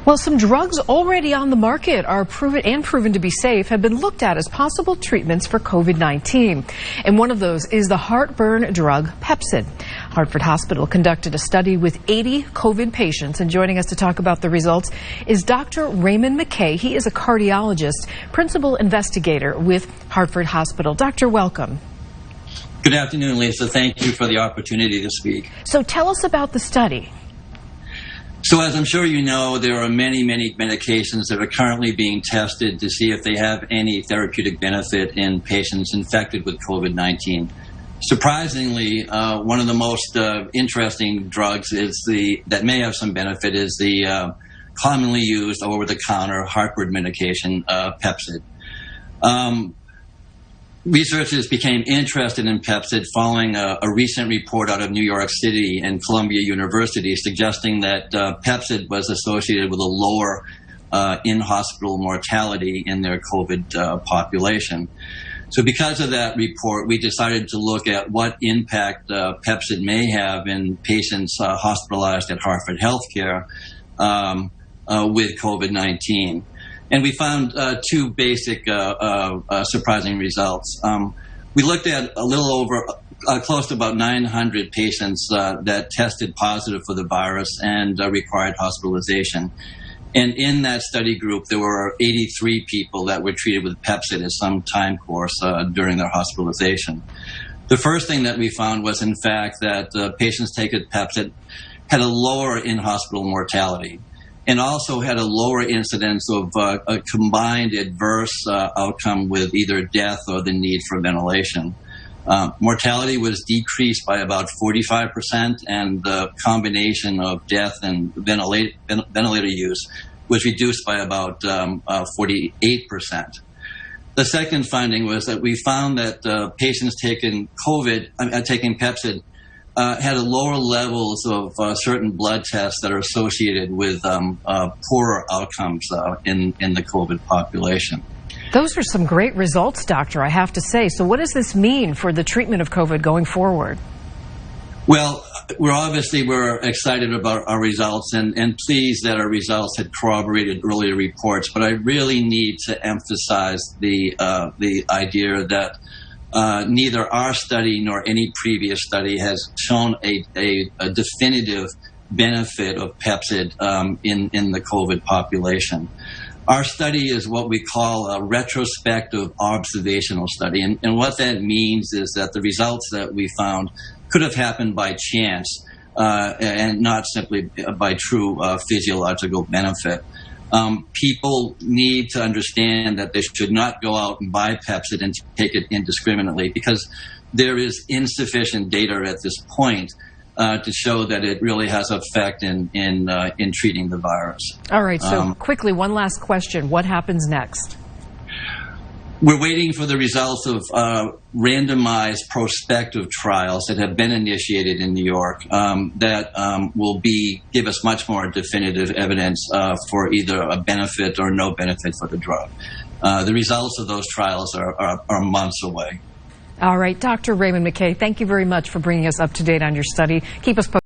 Well, some drugs already on the market are proven to be safe have been looked at as possible treatments for COVID-19. And one of those is the heartburn drug Pepcid. Hartford Hospital conducted a study with 80 COVID patients, and joining us to talk about the results is Dr. Raymond Mckay. He is a cardiologist, principal investigator with Hartford Hospital. Doctor, welcome. Good afternoon, Lisa. Thank you for the opportunity to speak. So tell us about the study. So as I'm sure you know, there are many medications that are currently being tested to see if they have any therapeutic benefit in patients infected with COVID-19. Surprisingly, one of the most interesting drugs that may have some benefit is the commonly used over-the-counter heartburn medication, Pepcid. Researchers became interested in Pepcid following a recent report out of New York City and Columbia University suggesting that Pepcid was associated with a lower in-hospital mortality in their COVID population. So because of that report, we decided to look at what impact Pepcid may have in patients hospitalized at Hartford Healthcare with COVID-19. And we found two basic surprising results. We looked at a little over, close to about 900 patients that tested positive for the virus and required hospitalization. And in that study group, there were 83 people that were treated with Pepcid at some time course during their hospitalization. The first thing that we found was, in fact, that patients taking Pepcid had a lower in-hospital mortality, and also had a lower incidence of a combined adverse outcome with either death or the need for ventilation. Mortality was decreased by about 45%, and the combination of death and ventilator use was reduced by about 48%. The second finding was that we found that patients taking Pepcid had a lower levels of certain blood tests that are associated with poorer outcomes in the COVID population. Those are some great results, Doctor, I have to say. So what does this mean for the treatment of COVID going forward? Well, we're excited about our results and pleased that our results had corroborated earlier reports. But I really need to emphasize the idea that neither our study nor any previous study has shown a definitive benefit of Pepcid in the COVID population. Our study is what we call a retrospective observational study, and what that means is that the results that we found could have happened by chance and not simply by true physiological benefit. People need to understand that they should not go out and buy Pepcid and take it indiscriminately, because there is insufficient data at this point to show that it really has an effect in treating the virus. All right, so quickly, one last question. What happens next? We're waiting for the results of randomized prospective trials that have been initiated in New York that will give us much more definitive evidence for either a benefit or no benefit for the drug. The results of those trials are months away. All right, Dr. Raymond Mckay, thank you very much for bringing us up to date on your study. Keep us posted.